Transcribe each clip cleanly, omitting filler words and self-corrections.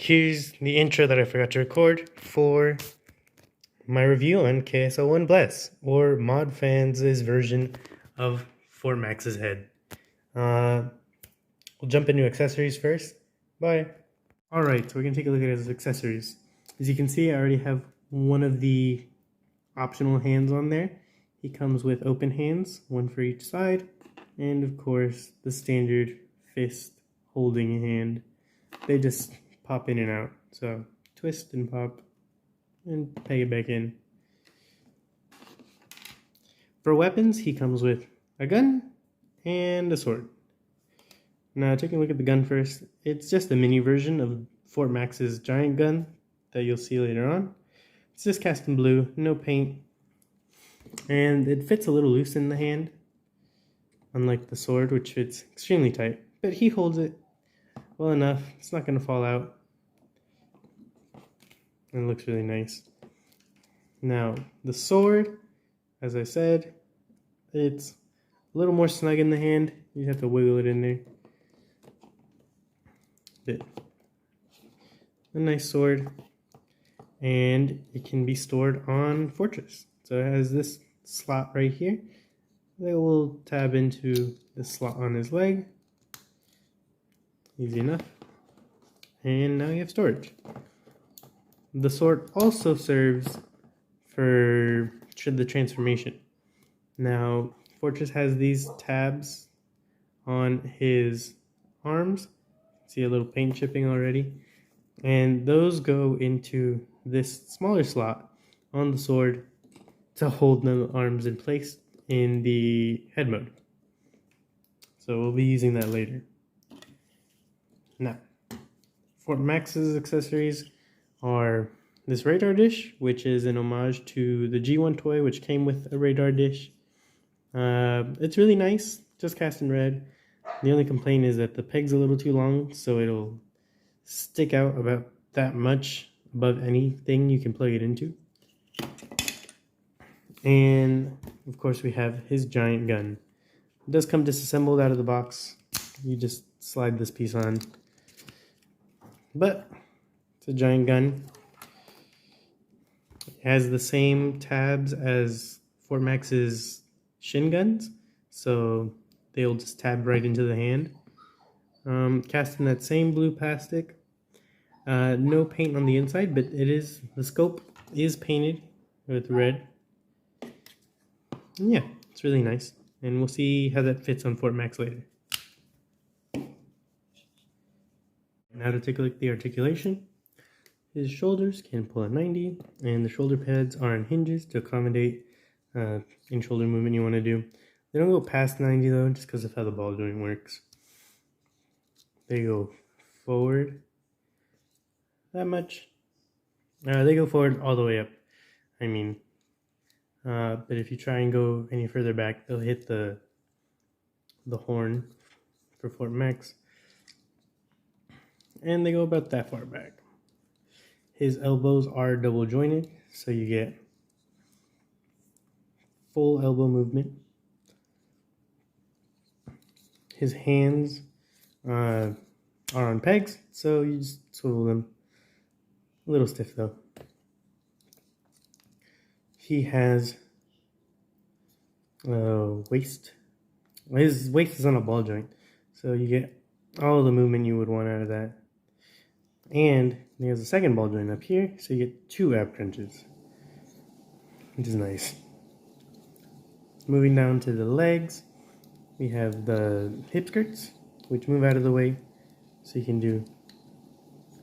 Here's the intro that I forgot to record for my review on KS-01 Bless, or Modfans' version of Fortmax's head. We'll jump into accessories first. Bye. Alright, so we're going to take a look at his accessories. As you can see, I already have one of the optional hands on there. He comes with open hands, one for each side, and of course the standard fist holding hand. They just pop in and out, so twist and pop and peg it back in. For weapons, he comes with a gun and a sword. Now taking a look at the gun first, it's just a mini version of Fortmax's giant gun that you'll see later on. It's just cast in blue, no paint, and it fits a little loose in the hand, unlike the sword, which fits extremely tight, but he holds it well enough, it's not going to fall out. And it looks really nice. Now, the sword, as I said, it's a little more snug in the hand. You have to wiggle it in there. But a nice sword. And it can be stored on Fortress. So it has this slot right here that will tab into the slot on his leg. Easy enough. And now you have storage. The sword also serves for the transformation. Now, Fortress has these tabs on his arms. See a little paint chipping already. And those go into this smaller slot on the sword to hold the arms in place in the head mode. So we'll be using that later. Now, Fortmax's accessories are this radar dish, which is an homage to the G1 toy, which came with a radar dish. It's really nice, just cast in red. The only complaint is that the peg's a little too long, so it'll stick out about that much above anything you can plug it into. And of course we have his giant gun. It does come disassembled out of the box. You just slide this piece on. But it's a giant gun. It has the same tabs as Fortmax's shin guns, so they'll just tab right into the hand. Cast in that same blue plastic. No paint on the inside, but the scope is painted with red. And yeah, it's really nice. And we'll see how that fits on Fortmax later. Now to take a look at the articulation. His shoulders can pull at 90, and the shoulder pads are on hinges to accommodate any shoulder movement you want to do. They don't go past 90 though, just because of how the ball joint works. They go forward that much. They go forward all the way up. I mean, but if you try and go any further back, they'll hit the horn for Fortmax. And they go about that far back. His elbows are double jointed, so you get full elbow movement. His hands are on pegs, so you just swivel them. A little stiff though. He has a waist. His waist is on a ball joint, so you get all the movement you would want out of that. And he has a second ball joint up here, so you get 2 ab crunches, which is nice. Moving down to the legs, we have the hip skirts, which move out of the way, so you can do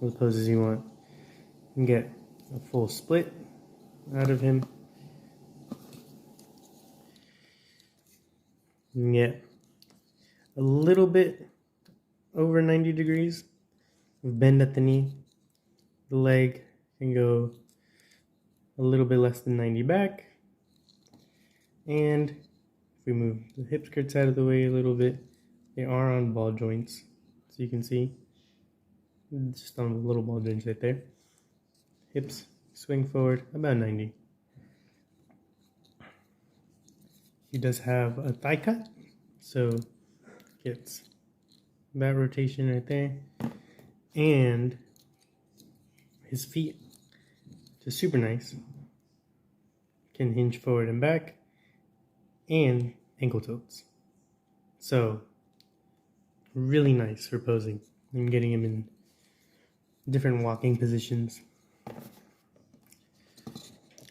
all the poses you want. You can get a full split out of him. You can get a little bit over 90 degrees. Bend at the knee. The leg can go a little bit less than 90 back. And if we move the hip skirts out of the way a little bit, they are on ball joints. So you can see, just on the little ball joints right there. Hips swing forward about 90. He does have a thigh cut, so gets that rotation right there. And his feet, just super nice. Can hinge forward and back, and ankle tilts. So really nice for posing and getting him in different walking positions.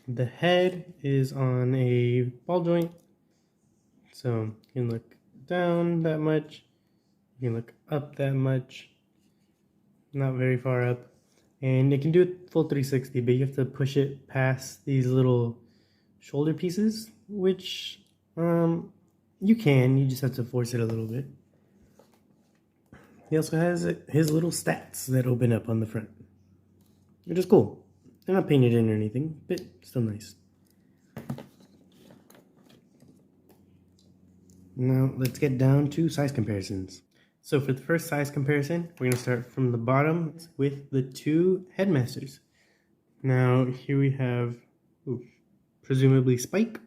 The head is on a ball joint, so you can look down that much, you can look up that much, not very far up, and it can do it full 360, but you have to push it past these little shoulder pieces, which you just have to force it a little bit. He also has his little stats that open up on the front, which is cool. They're not painted in or anything, but still nice. Now let's get down to size comparisons. So for the first size comparison, we're going to start from the bottom with the two headmasters. Now here we have presumably Spike,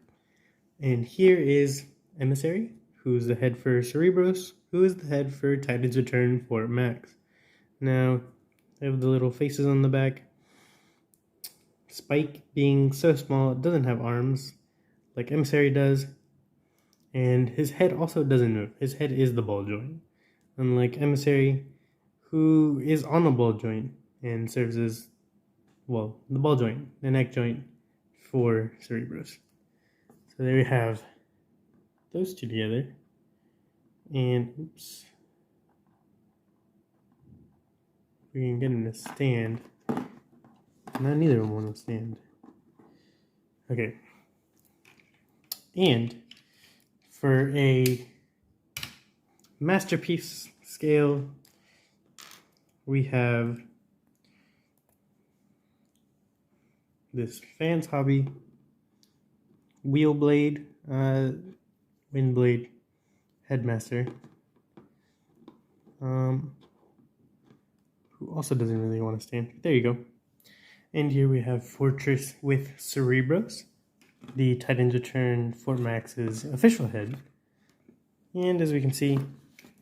and here is Emissary, who's the head for Cerebros, who is the head for Titans Return Fortmax. Now I have the little faces on the back. Spike, being so small, it doesn't have arms like Emissary does, and his head also doesn't move. His head is the ball joint, unlike Emissary, who is on a ball joint and serves as, well, the ball joint, the neck joint for Cerebros. So there we have those two together, and oops, we can get him to stand. No, neither of them want to stand. Okay. And for a masterpiece scale, we have this Fans Hobby wheel blade, wind blade headmaster, who also doesn't really want to stand. There you go. And here we have Fortress with Cerebros, the Titans Return Fortmax's official head. And as we can see,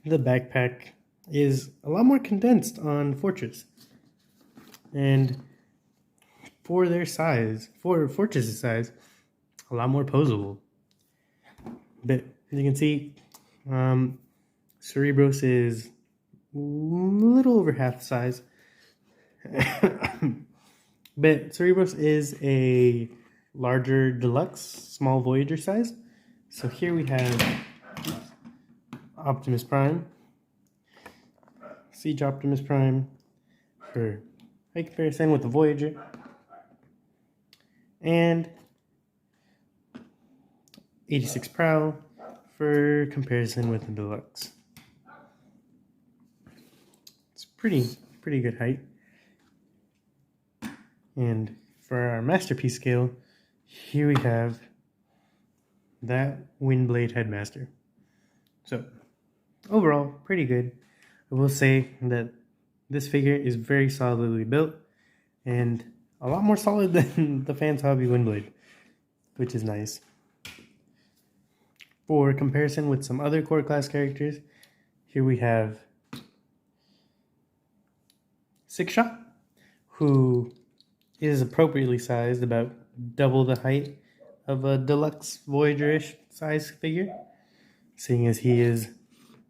the backpack is a lot more condensed on Fortress. And for their size, for Fortress's size, a lot more posable. But as you can see, Cerebros is a little over half the size. But Cerebros is a larger deluxe, small Voyager size. So here we have Optimus Prime, Siege Optimus Prime for high comparison with the Voyager, and 86 Prowl for comparison with the deluxe. It's pretty good height. And for our masterpiece scale, here we have that Windblade Headmaster. So overall, pretty good. I will say that this figure is very solidly built and a lot more solid than the Fans Hobby Windblade, which is nice. For comparison with some other core class characters, here we have Six Shot, who is appropriately sized, about double the height of a deluxe Voyager-ish size figure, seeing as he is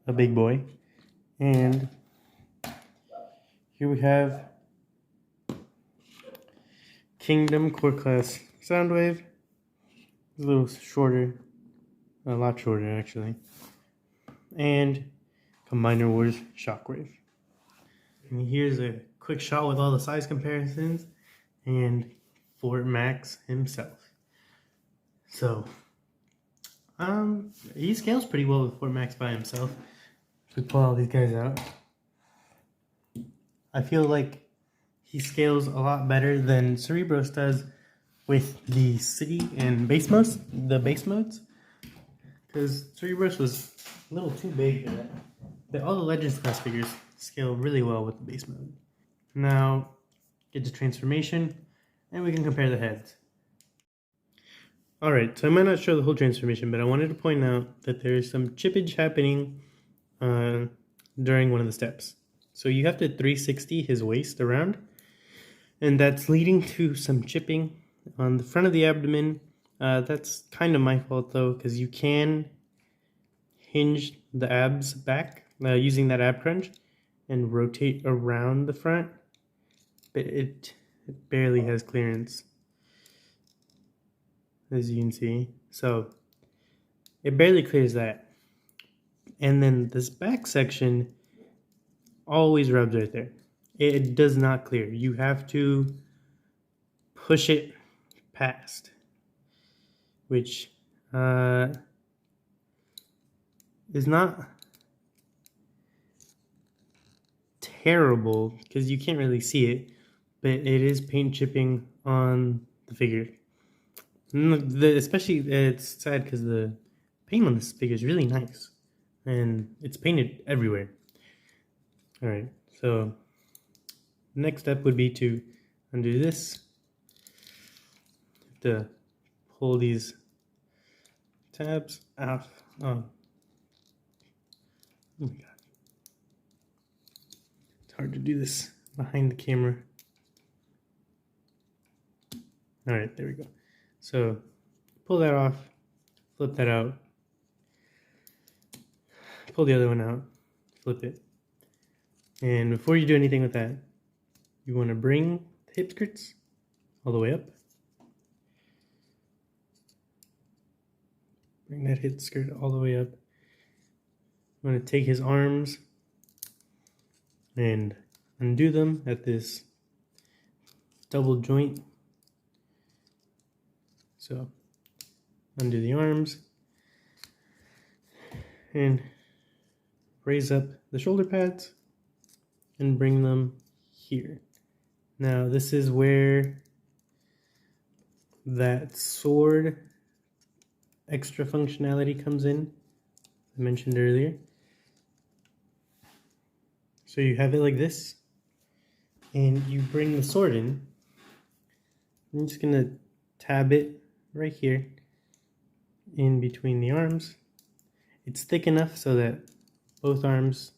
a big boy. And here we have Kingdom Core Class Soundwave. It's a little shorter, a lot shorter actually. And Combiner Wars Shockwave. And here's a quick shot with all the size comparisons and Fortmax himself. So, he scales pretty well with Fortmax by himself. If we pull all these guys out, I feel like he scales a lot better than Cerebros does with the city and base modes, because Cerebros was a little too big for that. But all the Legends class figures scale really well with the base mode. Now, get to transformation, and we can compare the heads. Alright, so I might not show the whole transformation, but I wanted to point out that there's some chippage happening during one of the steps. So you have to 360 his waist around, And that's leading to some chipping on the front of the abdomen. That's kind of my fault though, because you can hinge the abs back using that ab crunch and rotate around the front, but it barely has clearance, as you can see. So it barely clears that. And then this back section always rubs right there. It does not clear. You have to push it past, which is not terrible because you can't really see it, but it is paint chipping on the figure. Especially, it's sad because the paint on this figure is really nice, and it's painted everywhere. All right, so next step would be to undo this. To pull these tabs out. Oh my god, it's hard to do this behind the camera. All right, there we go. So pull that off, flip that out, pull the other one out, flip it. And before you do anything with that, you want to bring the hip skirts all the way up. Bring that hip skirt all the way up. I'm going to take his arms and undo them at this double joint. So undo the arms and raise up the shoulder pads and bring them here. Now this is where that sword extra functionality comes in, I mentioned earlier. So you have it like this, and you bring the sword in. I'm just gonna tab it right here in between the arms. It's thick enough so that both arms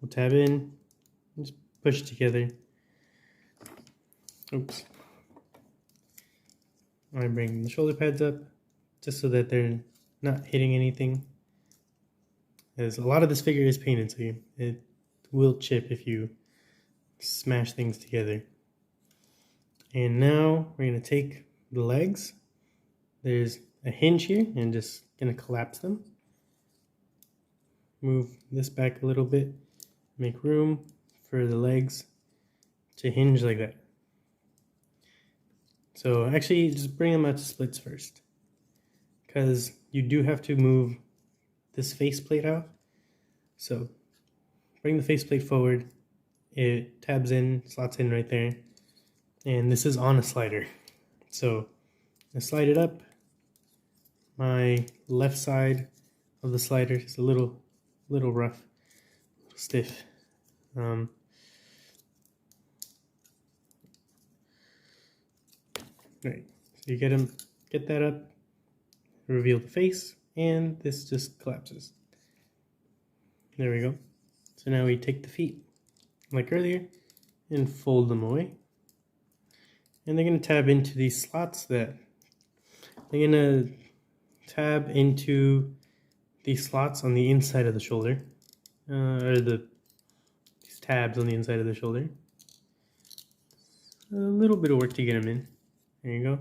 will tab in, just push together. Oops. I bring the shoulder pads up just so that they're not hitting anything. As a lot of this figure is painted, so it will chip if you smash things together. And now we're going to take the legs. There's a hinge here, and just going to collapse them. Move this back a little bit, make room for the legs to hinge like that. So actually just bring them out to splits first, because you do have to move this faceplate out. So bring the faceplate forward, it tabs in, slots in right there, and this is on a slider. So I slide it up. My left side of the slider is a little rough, stiff. Right, so you get that up, reveal the face, and this just collapses. There we go. So now we take the feet, like earlier, and fold them away. And they're going to tab into these slots that they're going to tab into these slots on the inside of the shoulder, or these tabs on the inside of the shoulder. A little bit of work to get them in. There you go.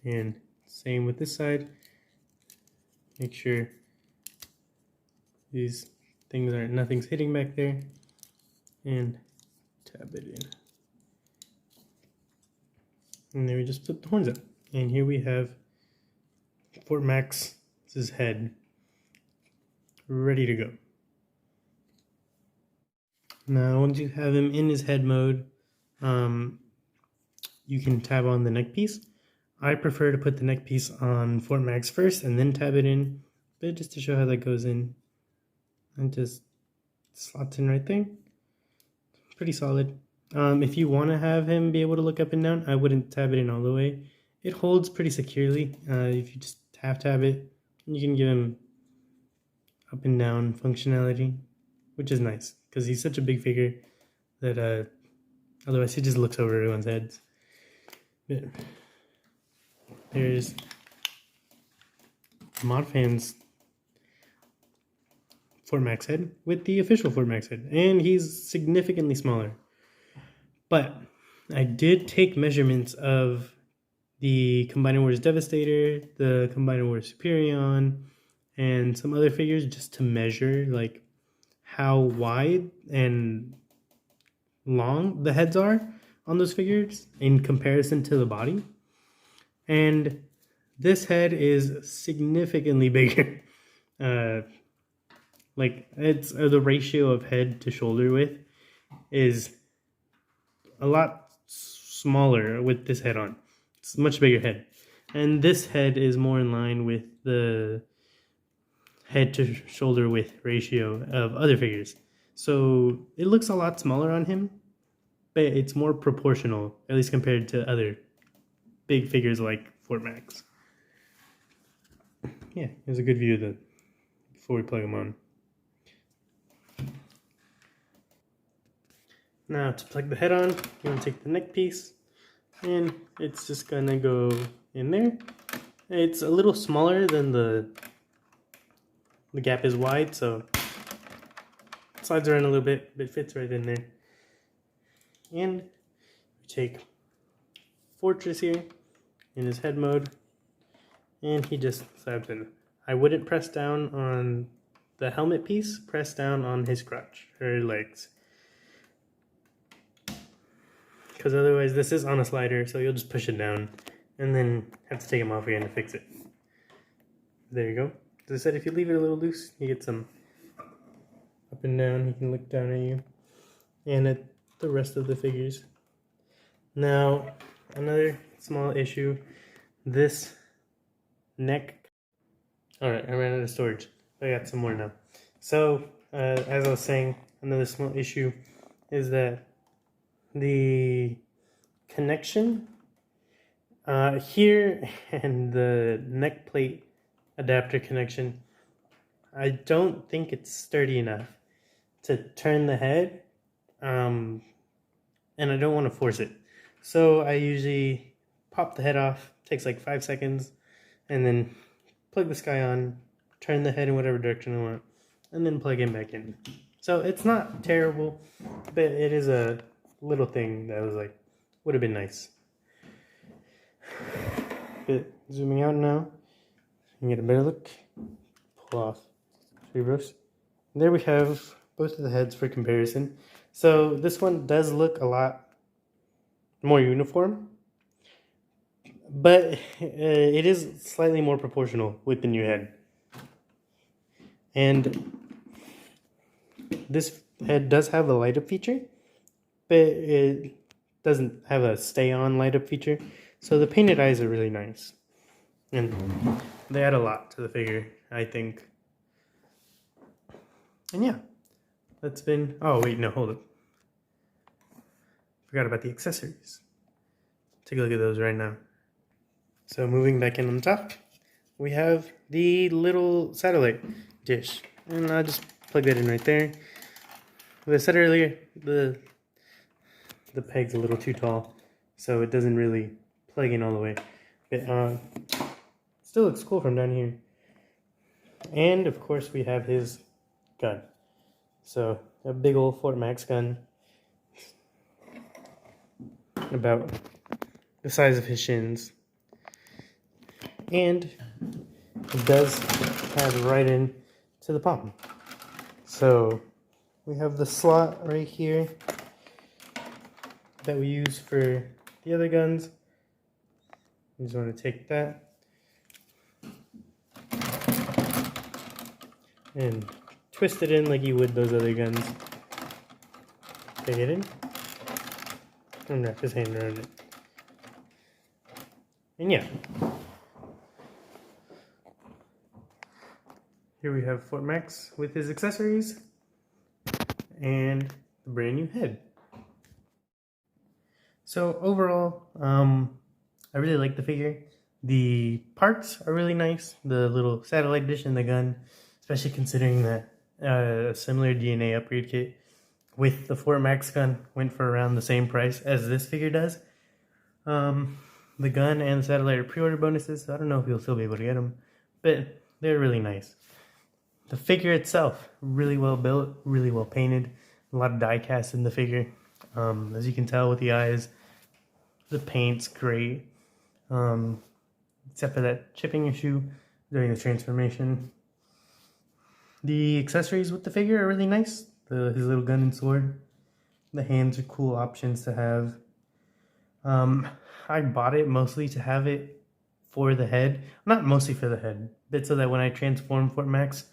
And same with this side. Make sure these things nothing's hitting back there, and tab it in. And then we just flip the horns up. And here we have Fortmax's head ready to go. Now once you have him in his head mode, you can tab on the neck piece. I prefer to put the neck piece on Fortmax first and then tab it in, but just to show how that goes in, and just slots in right there. Pretty solid. If you want to have him be able to look up and down, I wouldn't tab it in all the way. It holds pretty securely. If you just tab it, you can give him up and down functionality, which is nice because he's such a big figure that Otherwise, he just looks over everyone's heads. But there's Modfans Fortmax head with the official Fortmax head, and he's significantly smaller. But I did take measurements of the Combining Wars Devastator, the Combining Wars Superion, and some other figures just to measure like how wide and long the heads are on those figures in comparison to the body. And this head is significantly bigger. Like it's the ratio of head to shoulder width is a lot smaller with this head on. It's a much bigger head. And this head is more in line with the head to shoulder width ratio of other figures. So it looks a lot smaller on him, but it's more proportional, at least compared to other big figures like Fortmax. Yeah, here's a good view of the before we plug them on. Now to plug the head on, you want to take the neck piece, and it's just gonna go in there. It's a little smaller than the gap is wide, so it slides around a little bit, but it fits right in there. And we take Fortress here in his head mode, and he just slabs in. I wouldn't press down on the helmet piece, press down on his crotch or legs. Because otherwise this is on a slider, so you'll just push it down and then have to take them off again to fix it. There you go. As I said, if you leave it a little loose, you get some up and down. He can look down at you and at the rest of the figures. Now, another small issue. This neck. Alright, I ran out of storage. I got some more now. So, as I was saying, another small issue is that the connection here and the neck plate adapter connection, I don't think it's sturdy enough to turn the head, and I don't want to force it. So I usually pop the head off, takes like 5 seconds, and then plug this guy on, turn the head in whatever direction I want, and then plug him back in. So it's not terrible, but it is a little thing that was like, would have been nice. But zooming out now, you can get a better look. Pull off Cerebros. There we have both of the heads for comparison. So this one does look a lot more uniform, but it is slightly more proportional with the new head. And this head does have a light up feature, but it doesn't have a stay on light up feature. So the painted eyes are really nice. And they add a lot to the figure, I think. And yeah, that's been... Oh, wait, no, hold up. Forgot about the accessories. Take a look at those right now. So moving back in on top, we have the little satellite dish. And I'll just plug that in right there. As I said earlier, the peg's a little too tall, so it doesn't really plug in all the way. But still looks cool from down here. And of course we have his gun. So a big old Fortmax gun, about the size of his shins, and it does have right in to the palm. So we have the slot right here that we use for the other guns. You just want to take that and twist it in like you would those other guns. Take it in and wrap his hand around it. And yeah, here we have Fortmax with his accessories and the brand new head. So overall, I really like the figure. The parts are really nice. The little satellite dish and the gun, especially considering that a similar DNA upgrade kit with the Fortmax gun went for around the same price as this figure does. The gun and the satellite are pre-order bonuses, so I don't know if you'll still be able to get them, but they're really nice. The figure itself, really well built, really well painted, a lot of die cast in the figure. As you can tell with the eyes, the paint's great, except for that chipping issue during the transformation. The accessories with the figure are really nice. His little gun and sword. The hands are cool options to have. I bought it mostly to have it for the head. Not mostly for the head, but so that when I transform Fortmax,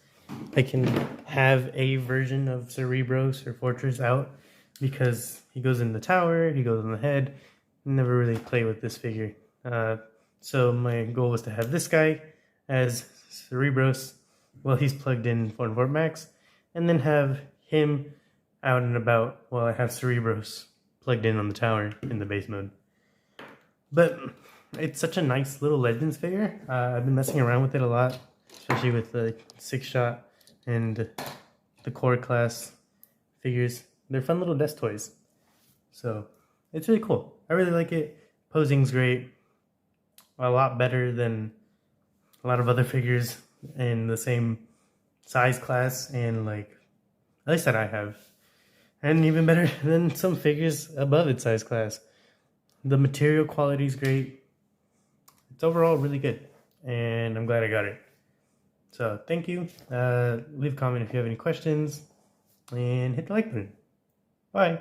I can have a version of Cerebros or Fortress out, because he goes in the tower, he goes in the head. Never really play with this figure. So my goal was to have this guy as Cerebros while he's plugged in for Fortmax, and then have him out and about while I have Cerebros plugged in on the tower in the base mode. But it's such a nice little Legends figure. I've been messing around with it a lot, especially with the 6-shot and the core class figures. They're fun little desk toys. So it's really cool. I really like it. Posing's great. A lot better than a lot of other figures in the same size class, and like, at least that I have. And even better than some figures above its size class. The material quality is great. It's overall really good, and I'm glad I got it. So thank you. Leave a comment if you have any questions, and hit the like button. Bye.